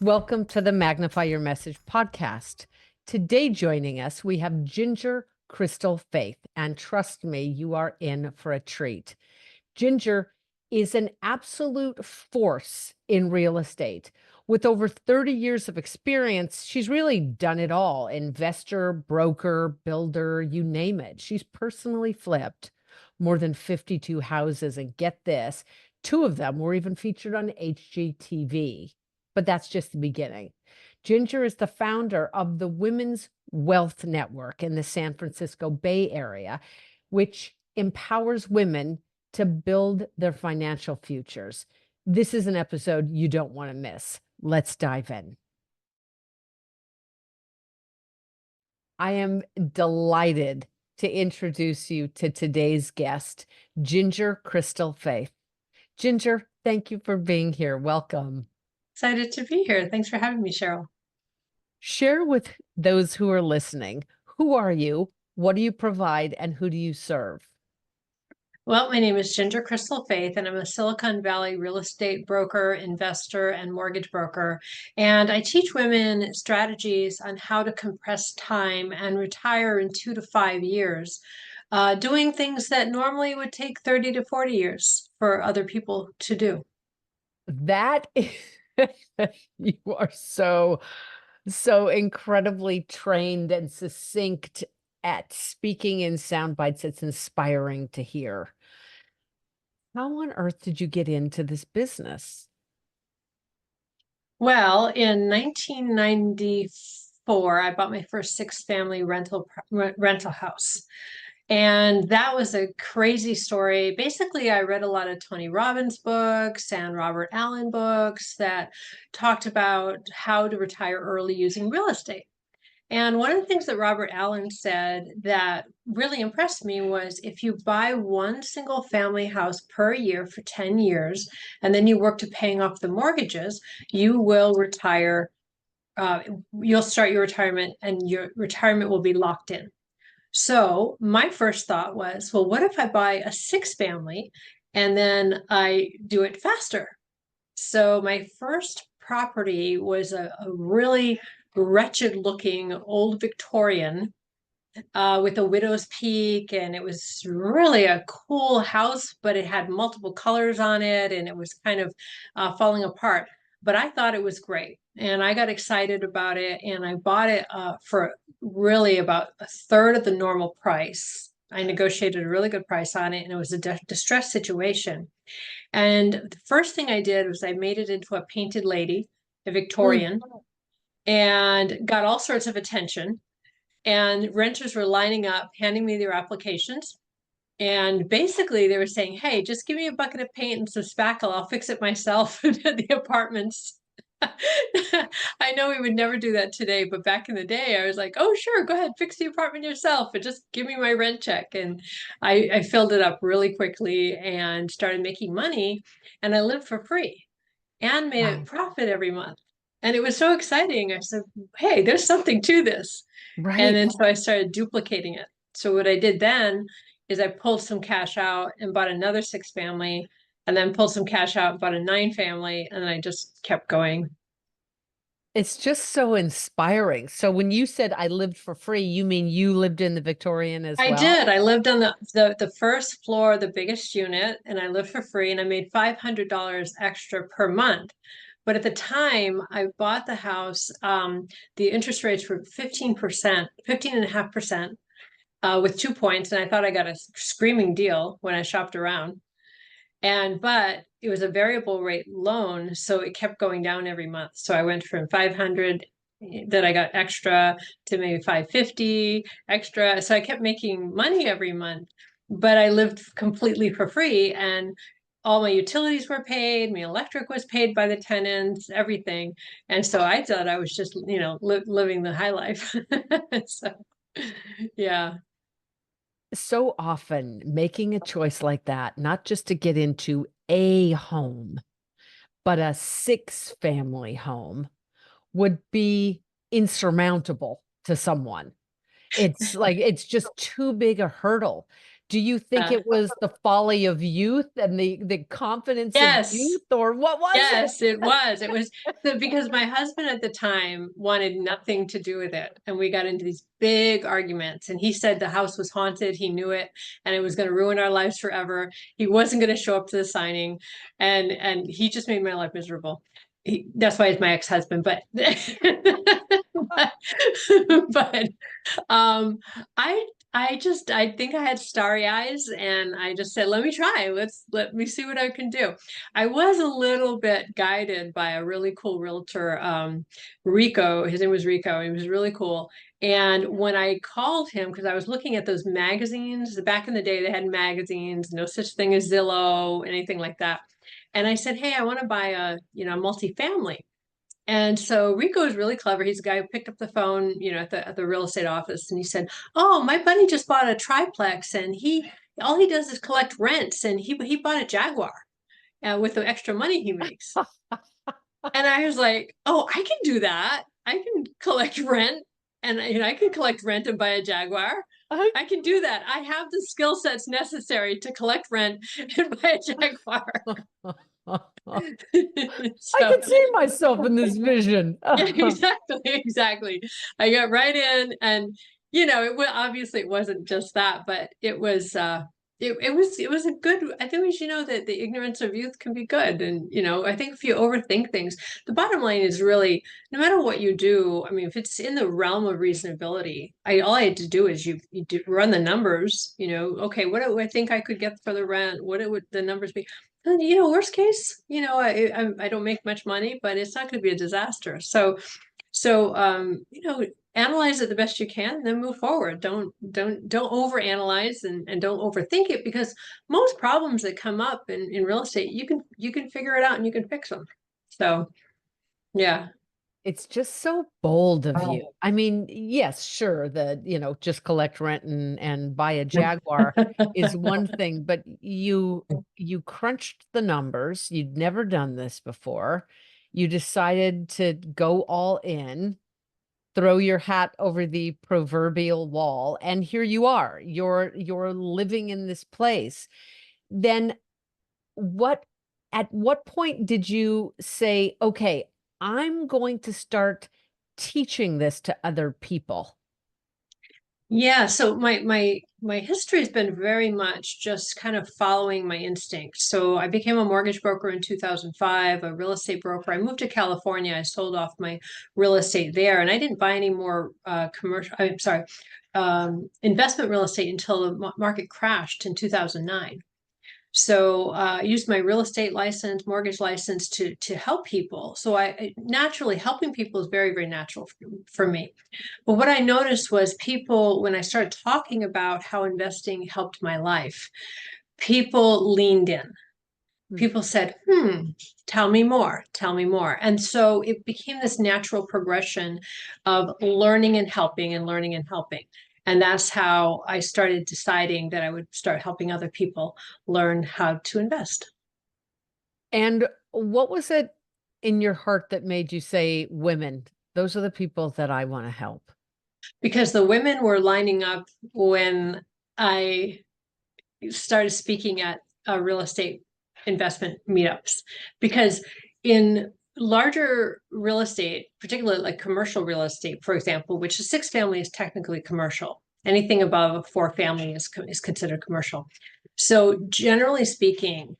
Welcome to the Magnify Your Message podcast. Today, joining us, we have Ginger Crystal Faith, and trust me, you are in for a treat. Ginger is an absolute force in real estate. With over 30 years of experience, she's really done it all: investor, broker, builder, you name it. She's personally flipped more than 52 houses, and get this, 2 of them were even featured on HGTV. But that's just the beginning. Ginger is the founder of the Women's Wealth Network in the San Francisco Bay Area, which empowers women to build their financial futures. This is an episode you don't want to miss. Let's dive in. I am delighted to introduce you to today's guest, Ginger Crystal Faith. Ginger, thank you for being here. Welcome. Excited to be here. Thanks for having me, Cheryl. Share with those who are listening, who are you, what do you provide, and who do you serve? Well, my name is Ginger Crystal Faith, and I'm a Silicon Valley real estate broker, investor, and mortgage broker. And I teach women strategies on how to compress time and retire in 2 to 5 years, doing things that normally would take 30 to 40 years for other people to do. That you are so incredibly trained and succinct at speaking in sound bites. It's inspiring to hear. How on earth did you get into this business? Well, in 1994, I bought my first 6-family rental house. And that was a crazy story. Basically, I read a lot of Tony Robbins books and Robert Allen books that talked about how to retire early using real estate. And one of the things that Robert Allen said that really impressed me was if you buy one single family house per year for 10 years, and then you work to paying off the mortgages, you will retire. You'll start your retirement and your retirement will be locked in. So my first thought was, well, what if I buy a 6-family and then I do it faster? So my first property was a really wretched looking old Victorian with a widow's peak, and it was really a cool house, but it had multiple colors on it and it was kind of falling apart. But I thought it was great and I got excited about it, and I bought it for really about a third of the normal price. I negotiated a really good price on it, and it was a distressed situation. And the first thing I did was I made it into a painted lady, a Victorian, and got all sorts of attention. And renters were lining up, handing me their applications. And basically they were saying, hey, just give me a bucket of paint and some spackle. I'll fix it myself at the apartments. I know we would never do that today, but back in the day, I was like, oh, sure, go ahead, fix the apartment yourself and just give me my rent check. And I filled it up really quickly and started making money. And I lived for free and made a Wow. profit every month. And it was so exciting. I said, hey, there's something to this. And Right. then so I started duplicating it. So what I did then is I pulled some cash out and bought another 6-family, and then pulled some cash out and bought a 9-family, and then I just kept going. It's just so inspiring. So when you said I lived for free, you mean you lived in the Victorian as I well? did. I lived on the first floor, the biggest unit, and I lived for free, and I made $500 extra per month. But at the time I bought the house, the interest rates were 15%, 15.5%, with 2 points. And I thought I got a screaming deal when I shopped around. But it was a variable rate loan, so it kept going down every month. So I went from 500 that I got extra to maybe 550 extra. So I kept making money every month, but I lived completely for free, and all my utilities were paid, my electric was paid by the tenants, everything. And so I thought I was just, living the high life. So, yeah. So often making a choice like that, not just to get into a home, but a 6-family home would be insurmountable to someone. It's like, it's just too big a hurdle. Do you think Uh, it was the folly of youth and the confidence of yes. youth, or what was it? Yes, it was. It was because my husband at the time wanted nothing to do with it. And we got into these big arguments. And he said the house was haunted. He knew it, and it was going to ruin our lives forever. He wasn't going to show up to the signing. And he just made my life miserable. That's why he's my ex-husband. But but um, I I think I had starry eyes, and I just said, let me try. Let me see what I can do. I was a little bit guided by a really cool realtor, Rico. His name was Rico. He was really cool. And when I called him, because I was looking at those magazines, back in the day, they had magazines, no such thing as Zillow, anything like that. And I said, hey, I want to buy multifamily. And so Rico is really clever. He's a guy who picked up the phone, at the real estate office, and he said, "Oh, my buddy just bought a triplex, and he all he does is collect rents, and he bought a Jaguar with the extra money he makes." And I was like, "Oh, I can do that. I can collect rent, and I can collect rent and buy a Jaguar. I can do that. I have the skill sets necessary to collect rent and buy a Jaguar." I So can see myself in this vision. yeah, exactly. I got right in, and obviously it wasn't just that, but it was a good. I think we should know that the ignorance of youth can be good, and I think if you overthink things, the bottom line is really no matter what you do. I mean, if it's in the realm of reasonability, all I had to do is you run the numbers. Okay, what do I think I could get for the rent? What would the numbers be? And, worst case, I don't make much money, but it's not going to be a disaster. So analyze it the best you can, and then move forward. Don't overanalyze, and don't overthink it, because most problems that come up in real estate, you can figure it out and you can fix them. So yeah. It's just so bold of you. I mean, yes, sure, just collect rent and buy a Jaguar is one thing, but you crunched the numbers. You'd never done this before. You decided to go all in, throw your hat over the proverbial wall, and here you are. You're living in this place. Then at what point did you say, okay, I'm going to start teaching this to other people? Yeah, so my history has been very much just kind of following my instincts. So I became a mortgage broker in 2005, a real estate broker. I moved to California. I sold off my real estate there, and I didn't buy any more investment real estate until the market crashed in 2009. So I used my real estate license, mortgage license to help people. So naturally helping people is very, very natural for me. But what I noticed was people, when I started talking about how investing helped my life, people leaned in. People said, tell me more, tell me more. And so it became this natural progression of learning and helping and learning and helping. And that's how I started deciding that I would start helping other people learn how to invest. And what was it in your heart that made you say, women, those are the people that I want to help? Because the women were lining up when I started speaking at real estate investment meetups. Because in larger real estate, particularly like commercial real estate, for example, which is 6 family is technically commercial. Anything above 4 family is considered commercial. So generally speaking,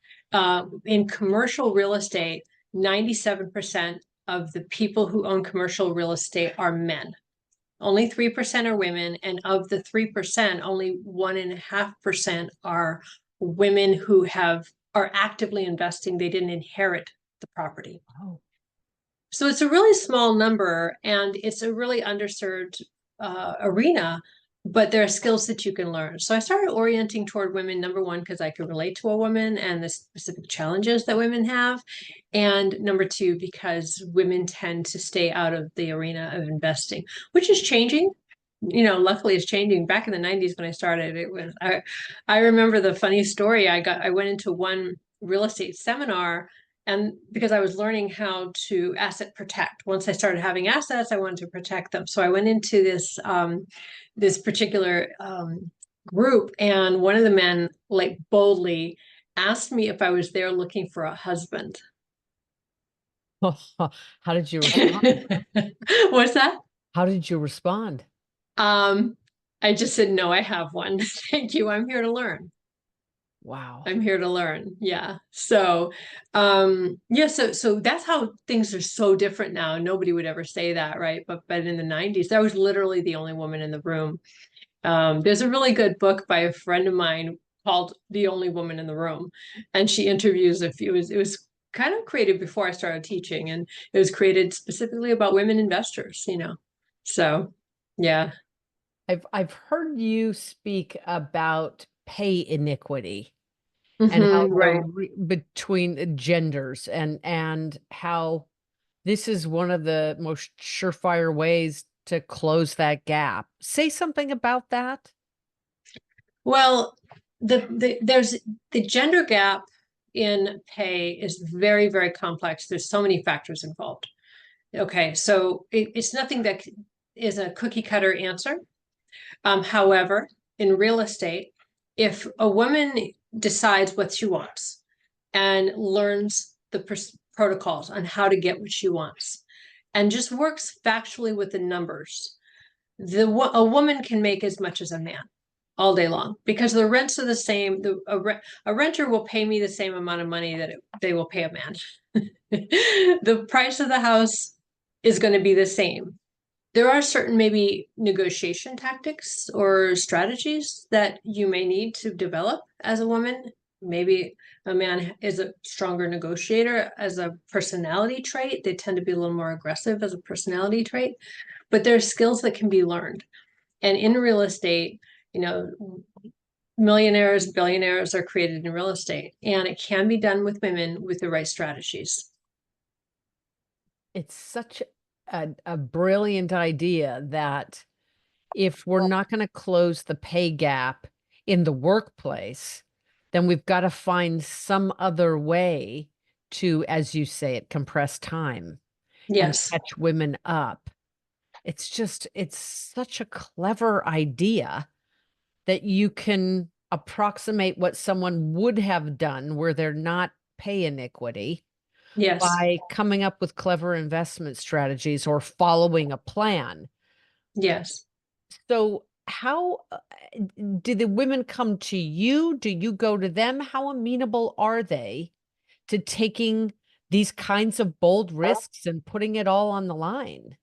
in commercial real estate, 97% of the people who own commercial real estate are men. Only 3% are women, and of the 3%, only 1.5% are women who are actively investing. They didn't inherit the property. Oh. So it's a really small number, and it's a really underserved arena, but there are skills that you can learn. So I started orienting toward women, number one, because I could relate to a woman and the specific challenges that women have. And number two, because women tend to stay out of the arena of investing, which is changing. Luckily it's changing. Back in the 90s when I started, I remember the funny story. I went into one real estate seminar, And because I was learning how to asset protect. Once I started having assets, I wanted to protect them. So I went into this particular group, and one of the men like boldly asked me if I was there looking for a husband. How did you respond? What's that? How did you respond? I just said, no, I have one. Thank you. I'm here to learn. Wow. I'm here to learn. Yeah. So, yeah, so that's how things are so different now. Nobody would ever say that, right? But in the 90s, I was literally the only woman in the room. There's a really good book by a friend of mine called The Only Woman in the Room. And she interviews a few, it was kind of created before I started teaching, and it was created specifically about women investors, you know. So, yeah. I've heard you speak about pay iniquity and how Right. between genders and how this is one of the most surefire ways to close that gap. Say something about that. Well, there's the gender gap in pay is very, very complex. There's so many factors involved. Okay, so it's nothing that is a cookie cutter answer. However, in real estate, if a woman decides what she wants and learns the protocols on how to get what she wants and just works factually with the numbers, a woman can make as much as a man all day long because the rents are the same. A renter will pay me the same amount of money that they will pay a man. The price of the house is going to be the same. There are certain maybe negotiation tactics or strategies that you may need to develop as a woman. Maybe a man is a stronger negotiator as a personality trait. They tend to be a little more aggressive as a personality trait, but there are skills that can be learned. And in real estate, you know, millionaires, billionaires are created in real estate, and it can be done with women with the right strategies. It's such a brilliant idea that if we're not going to close the pay gap in the workplace, then we've got to find some other way to, as you say it, compress time and Yes. catch women up. It's such a clever idea that you can approximate what someone would have done where they're not pay iniquity Yes. by coming up with clever investment strategies or following a plan. Yes. So how do the women come to you? Do you go to them? How amenable are they to taking these kinds of bold risks and putting it all on the line?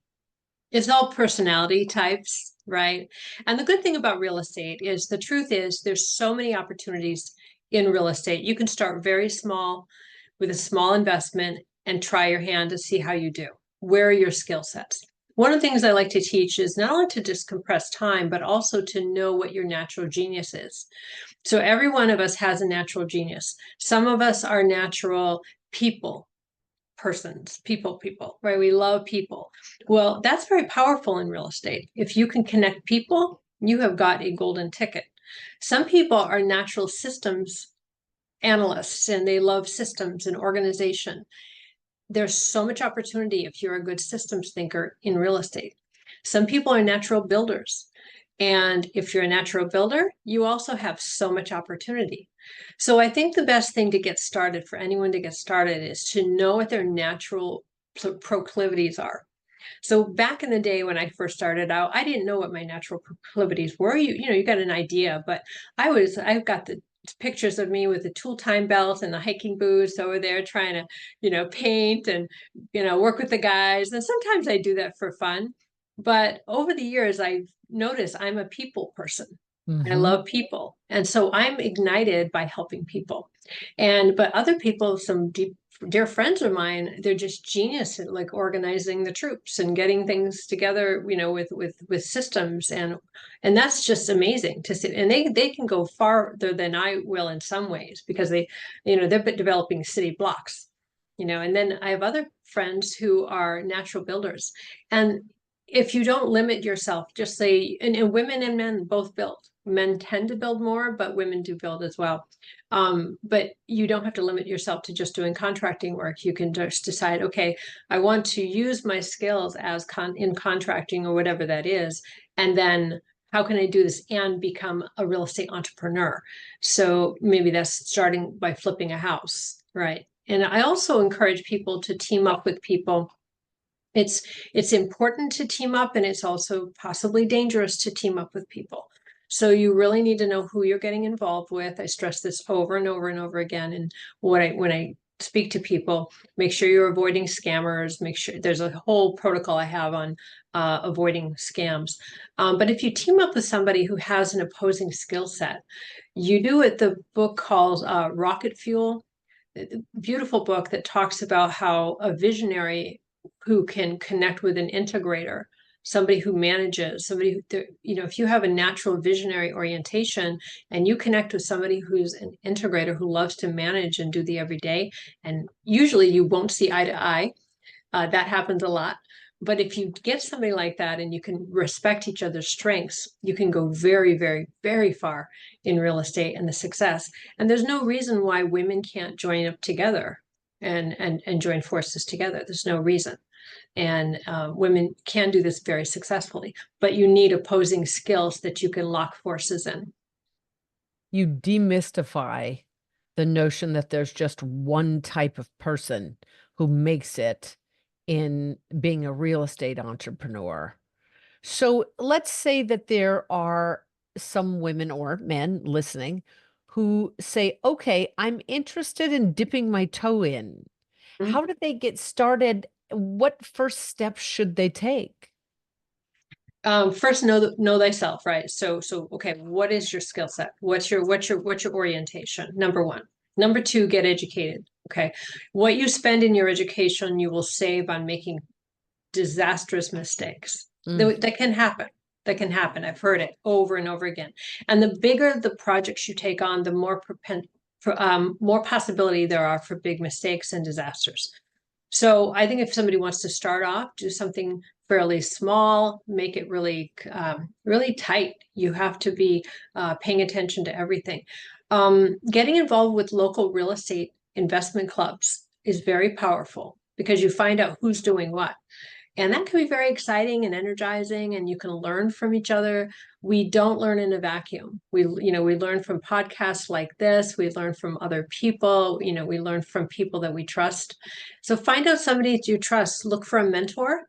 It's all personality types, right? And the good thing about real estate is the truth is there's so many opportunities in real estate. You can start very small with a small investment and try your hand to see how you do. Where are your skill sets? One of the things I like to teach is not only to just compress time, but also to know what your natural genius is. So every one of us has a natural genius. Some of us are natural people people, right? We love people. Well, that's very powerful in real estate. If you can connect people, you have got a golden ticket. Some people are natural systems analysts and they love systems and organization. There's so much opportunity if you're a good systems thinker in real estate. Some people are natural builders. And if you're a natural builder, you also have so much opportunity. So I think the best thing to get started for anyone to get started is to know what their natural proclivities are. So back in the day when I first started out, I didn't know what my natural proclivities were. You got an idea, but I've got the pictures of me with the tool time belt and the hiking boots over there trying to, paint and, work with the guys. And sometimes I do that for fun. But over the years, I've noticed I'm a people person. I love people. And so I'm ignited by helping people. But other people, some dear friends of mine, they're just genius at like organizing the troops and getting things together, with systems. And that's just amazing to see. And they can go farther than I will in some ways because they're developing city blocks, and then I have other friends who are natural builders. And if you don't limit yourself, just say, and women and men both build, men tend to build more, but women do build as well. But you don't have to limit yourself to just doing contracting work. You can just decide, okay, I want to use my skills as in contracting or whatever that is. And then how can I do this and become a real estate entrepreneur? So maybe that's starting by flipping a house, right? And I also encourage people to team up with people. It's important to team up, and it's also possibly dangerous to team up with people. So you really need to know who you're getting involved with. I stress this over and over and over again. And when I speak to people, make sure you're avoiding scammers. Make sure there's a whole protocol I have on avoiding scams. But if you team up with somebody who has an opposing skill set, you do it. The book called Rocket Fuel, beautiful book that talks about how a visionary who can connect with an integrator, somebody who manages, somebody who, if you have a natural visionary orientation and you connect with somebody who's an integrator who loves to manage and do the everyday, and usually you won't see eye to eye, that happens a lot. But if you get somebody like that and you can respect each other's strengths, you can go very, very, very far in real estate and the success. And there's no reason why women can't join up together and join forces together. There's no reason. And women can do this very successfully, but you need opposing skills that you can lock forces in. You demystify the notion that there's just one type of person who makes it in being a real estate entrepreneur. So let's say that there are some women or men listening who say, okay, I'm interested in dipping my toe in. Mhm. How do they get started? What first steps should they take? First, know thyself, right? So okay, what is your skill set? What's your orientation? Number one. Number two, get educated. Okay, what you spend in your education, you will save on making disastrous mistakes. That can happen. That can happen. I've heard it over and over again. And the bigger the projects you take on, the more more possibility there are for big mistakes and disasters. So I think if somebody wants to start off, do something fairly small, make it really, really tight. You have to be paying attention to everything. Getting involved with local real estate investment clubs is very powerful because you find out who's doing what. And that can be very exciting and energizing, and you can learn from each other. We don't learn in a vacuum. We learn from podcasts like this. We learn from other people. We learn from people that we trust. So find out somebody that you trust. Look for a mentor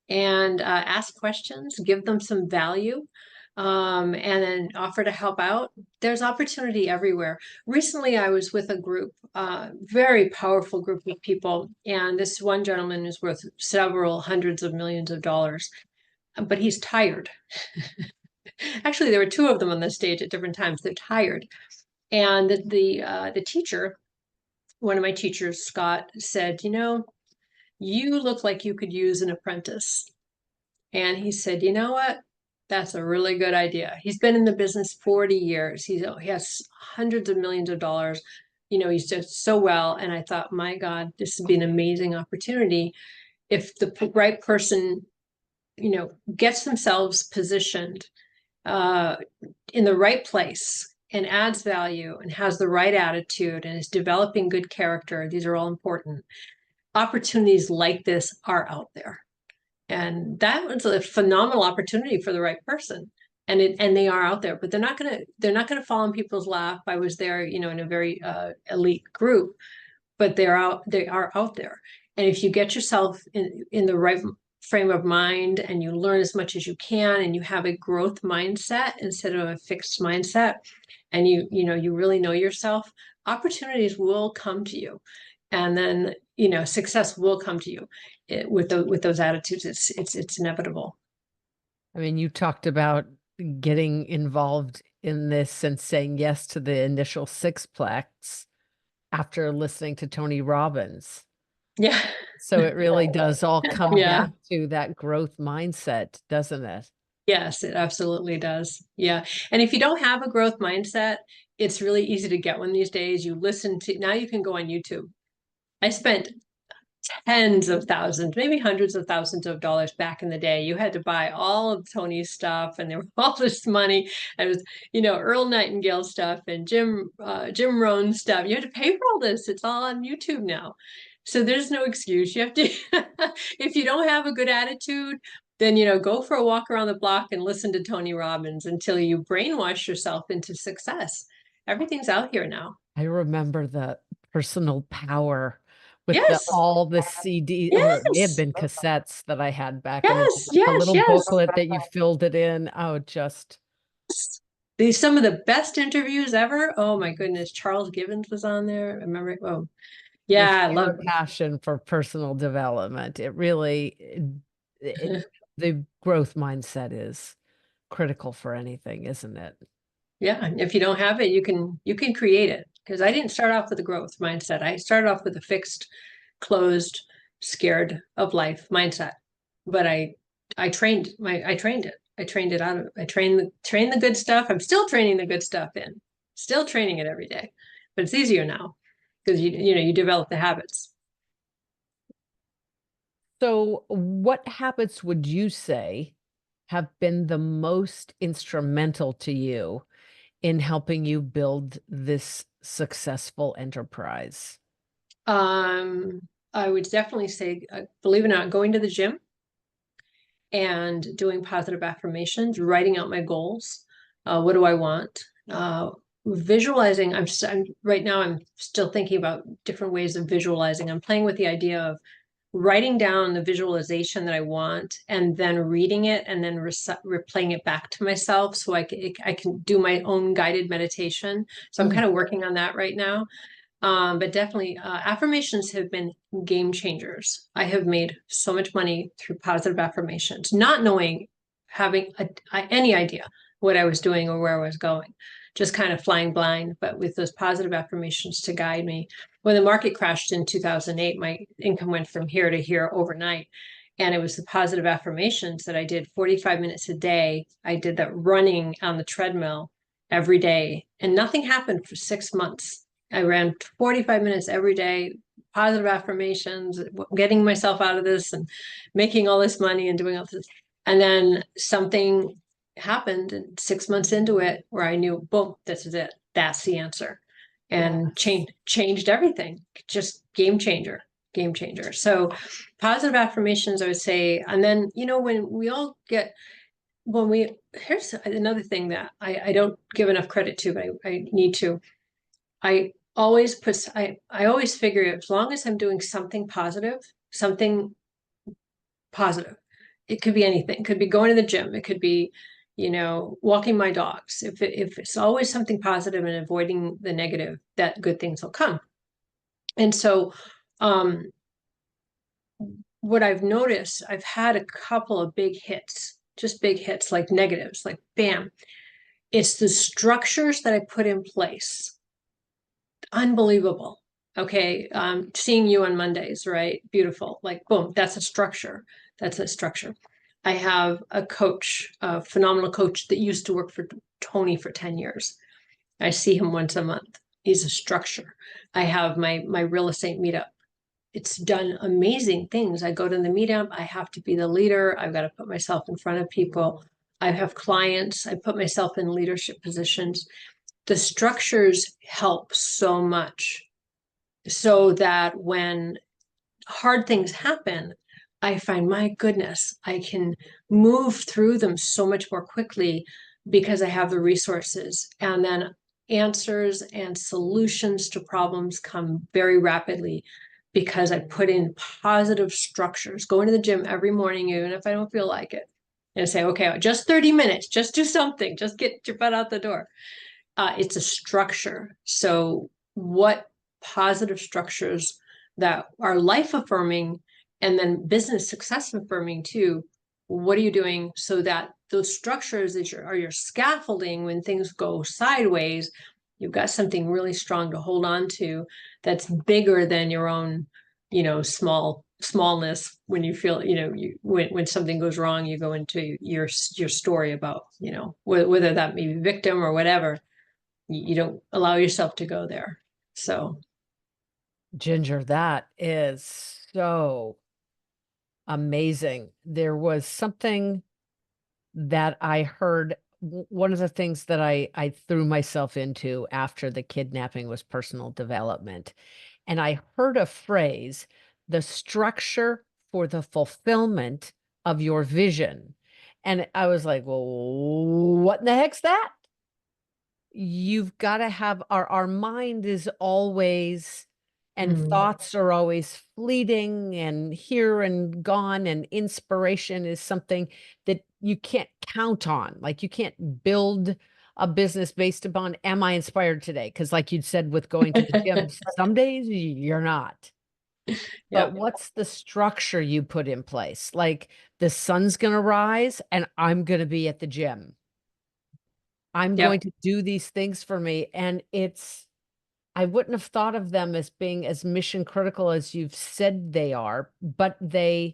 and ask questions. Give them some value. And then offer to help out. There's opportunity everywhere. Recently, I was with a group, very powerful group of people, and this one gentleman is worth several hundreds of millions of dollars, but he's tired. Actually, there were two of them on the stage at different times. They're tired, and the teacher, one of my teachers, Scott, said, you look like you could use an apprentice. And he said, you know what? That's a really good idea. He's been in the business 40 years. He has hundreds of millions of dollars. He's done so well. And I thought, my God, this would be an amazing opportunity if the right person, gets themselves positioned in the right place and adds value and has the right attitude and is developing good character. These are all important. Opportunities like this are out there. And that was a phenomenal opportunity for the right person. And they are out there, but they're not gonna fall in people's lap. I was there, in a very elite group, but they are out there. And if you get yourself in the right frame of mind and you learn as much as you can and you have a growth mindset instead of a fixed mindset, and you really know yourself, opportunities will come to you. And then success will come to you with those attitudes. It's inevitable. I mean, you talked about getting involved in this and saying yes to the initial sixplex after listening to Tony Robbins. Yeah. So it really does all come back to that growth mindset, doesn't it? Yes, it absolutely does. Yeah. And if you don't have a growth mindset, it's really easy to get one these days. Now you can go on YouTube. I spent tens of thousands, maybe hundreds of thousands of dollars back in the day. You had to buy all of Tony's stuff, and there was all this money. And it was, Earl Nightingale stuff and Jim Rohn stuff. You had to pay for all this. It's all on YouTube now. So there's no excuse. You have to, if you don't have a good attitude, then, go for a walk around the block and listen to Tony Robbins until you brainwash yourself into success. Everything's out here now. I remember the personal power with Yes. all the CD, or it may have been cassettes that I had back in the day. Yes, A little yes. booklet that you filled it in. Oh, just some of the best interviews ever. Oh my goodness, Charles Gibbons was on there. I remember. Oh, yeah, I love passion for personal development. It really, the growth mindset is critical for anything, isn't it? Yeah, and if you don't have it, you can create it. Because I didn't start off with a growth mindset. I started off with a fixed, closed, scared of life mindset. But I trained it. I trained it out of. I trained the good stuff. I'm still training the good stuff in. Still training it every day, but it's easier now because you develop the habits. So, what habits would you say have been the most instrumental to you in helping you build this successful enterprise? I would definitely say, believe it or not, going to the gym and doing positive affirmations, writing out my goals. What do I want? Visualizing. Right now, I'm still thinking about different ways of visualizing. I'm playing with the idea of writing down the visualization that I want and then reading it and then replaying it back to myself so I can do my own guided meditation. So I'm kind of working on that right now. But definitely affirmations have been game changers. I have made so much money through positive affirmations, not knowing, having any idea what I was doing or where I was going, just kind of flying blind, but with those positive affirmations to guide me. When the market crashed in 2008, my income went from here to here overnight. And it was the positive affirmations that I did 45 minutes a day. I did that running on the treadmill every day, and nothing happened for 6 months. I ran 45 minutes every day, positive affirmations, getting myself out of this and making all this money and doing all this. And then something happened, and 6 months into it, where I knew, boom, this is it. That's the answer. And changed everything. Just game changer. So positive affirmations, I would say. And then, here's another thing that I don't give enough credit to, but I need to. I always figure, as long as I'm doing something positive, it could be anything. It could be going to the gym. It could be, walking my dogs. If it's always something positive and avoiding the negative, that good things will come. And so, what I've noticed, I've had a couple of big hits, just big hits, like negatives, like bam. It's the structures that I put in place. Unbelievable. Okay. Seeing you on Mondays, right? Beautiful. Like, boom, that's a structure. I have a coach, a phenomenal coach that used to work for Tony for 10 years. I see him once a month. He's a structure. I have my real estate meetup. It's done amazing things. I go to the meetup. I have to be the leader. I've got to put myself in front of people. I have clients. I put myself in leadership positions. The structures help so much, so that when hard things happen, I find, my goodness, I can move through them so much more quickly because I have the resources. And then answers and solutions to problems come very rapidly because I put in positive structures. Going to the gym every morning, even if I don't feel like it, and say, okay, just 30 minutes, just do something, just get your butt out the door. It's a structure. So what positive structures that are life affirming and then business success affirming too, what are you doing so that those structures are your scaffolding when things go sideways? You've got something really strong to hold on to that's bigger than your own, smallness. When you feel, when something goes wrong, you go into your story about, whether that may be victim or whatever. You don't allow yourself to go there. So Ginger, that is so amazing. There was something that I heard. One of the things that I threw myself into after the kidnapping was personal development. And I heard a phrase, the structure for the fulfillment of your vision. And I was like, well, what in the heck's that? You've got to have our mind is always and Mm. thoughts are always fleeting and here and gone, and inspiration is something that you can't count on. Like you can't build a business based upon, am I inspired today? Because like you'd said with going to the gym, some days you're not. But Yep. what's the structure you put in place? Like the sun's going to rise and I'm going to be at the gym. I'm going Yep. to do these things for me. And I wouldn't have thought of them as being as mission critical as you've said they are, but now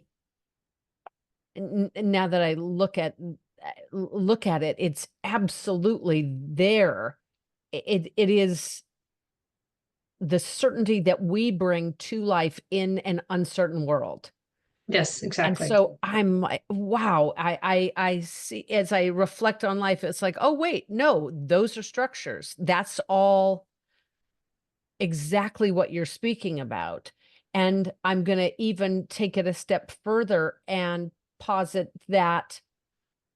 that I look at it, it's absolutely there. It is the certainty that we bring to life in an uncertain world. Yes, And exactly. so I'm like, wow, I see as I reflect on life, it's like, oh wait, no, those are structures. That's all exactly what you're speaking about. And I'm going to even take it a step further and posit that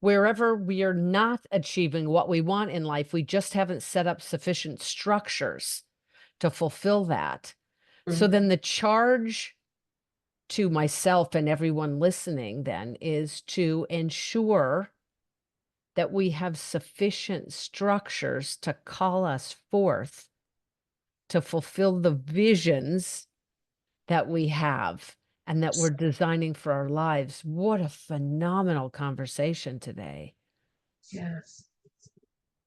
wherever we are not achieving what we want in life, we just haven't set up sufficient structures to fulfill that. So Mhm. then the charge to myself and everyone listening then is to ensure that we have sufficient structures to call us forth to fulfill the visions that we have and that we're designing for our lives. What a phenomenal conversation today. Yes.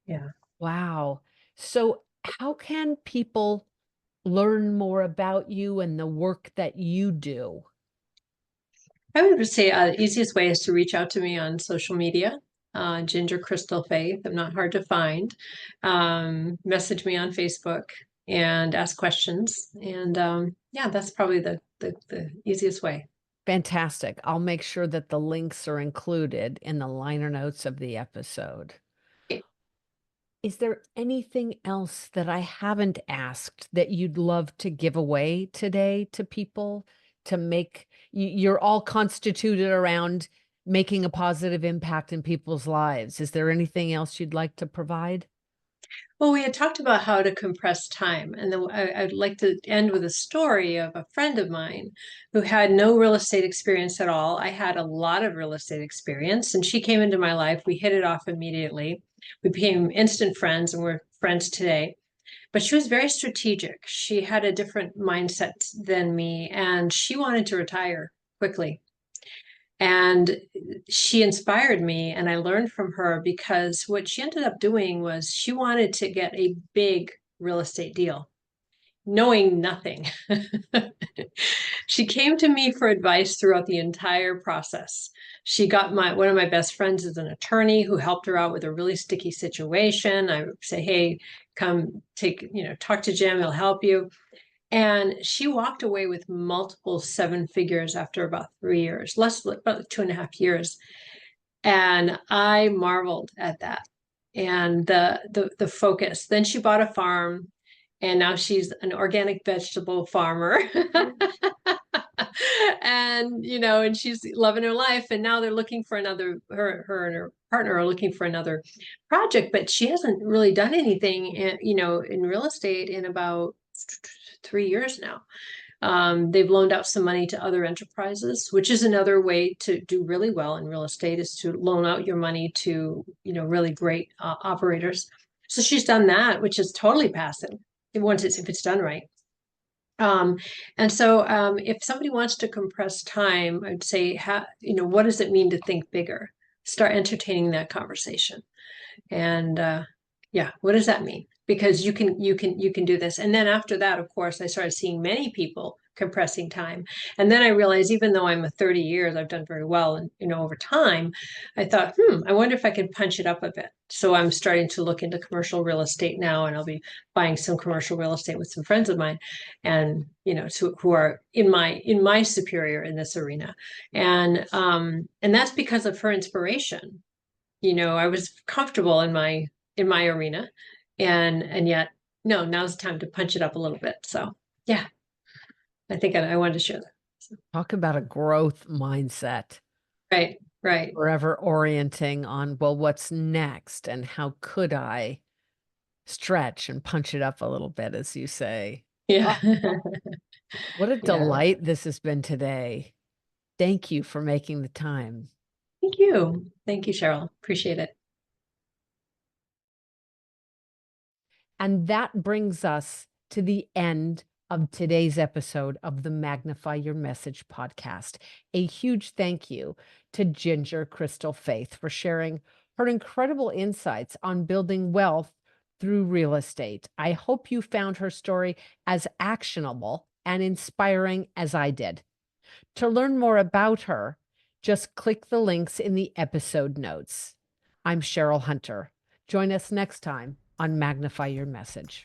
Yeah. Wow. So, how can people learn more about you and the work that you do? I would say the easiest way is to reach out to me on social media, Ginger Crystal Faith. I'm not hard to find. Message me on Facebook and ask questions. And yeah, that's probably the easiest way. Fantastic. I'll make sure that the links are included in the liner notes of the episode. Is there anything else that I haven't asked that you'd love to give away today to people to make you're all constituted around making a positive impact in people's lives? Is there anything else you'd like to provide? Well, we had talked about how to compress time, and then I'd like to end with a story of a friend of mine who had no real estate experience at all. I had a lot of real estate experience, and she came into my life. We hit it off immediately. We became instant friends, and we're friends today. But she was very strategic. She had a different mindset than me, and she wanted to retire quickly. And she inspired me, and I learned from her because what she ended up doing was she wanted to get a big real estate deal, knowing nothing. She came to me for advice throughout the entire process. She got one of my best friends is an attorney who helped her out with a really sticky situation. I would say, hey, come talk to Jim, he'll help you. And she walked away with multiple seven figures after about 3 years, less about 2.5 years. And I marveled at that and the focus. Then she bought a farm, and now she's an organic vegetable farmer. And she's loving her life. And now they're looking for another, her and her partner are looking for another project, but she hasn't really done anything in real estate in about 3 years now. They've loaned out some money to other enterprises, which is another way to do really well in real estate, is to loan out your money to really great operators. So she's done that, which is totally passive if it's done right. And so if somebody wants to compress time, I'd say, what does it mean to think bigger? Start entertaining that conversation. And yeah, what does that mean? Because you can do this. And then after that, of course, I started seeing many people compressing time. And then I realized, even though I'm a 30 years, I've done very well, and over time, I thought, I wonder if I could punch it up a bit. So I'm starting to look into commercial real estate now, and I'll be buying some commercial real estate with some friends of mine, and who are in my superior in this arena, and that's because of her inspiration. I was comfortable in my arena, and yet, no, now's the time to punch it up a little bit. So yeah, I think I wanted to share that. So. Talk about a growth mindset. Right. Forever orienting on, well, what's next and how could I stretch and punch it up a little bit, as you say. Yeah. What a Yeah. delight this has been today. Thank you for making the time. Thank you. Thank you, Cheryl. Appreciate it. And that brings us to the end of today's episode of the Magnify Your Message podcast. A huge thank you to Ginger Crystal Faith for sharing her incredible insights on building wealth through real estate. I hope you found her story as actionable and inspiring as I did. To learn more about her, just click the links in the episode notes. I'm Cheryl Hunter. Join us next time on Magnify Your Message.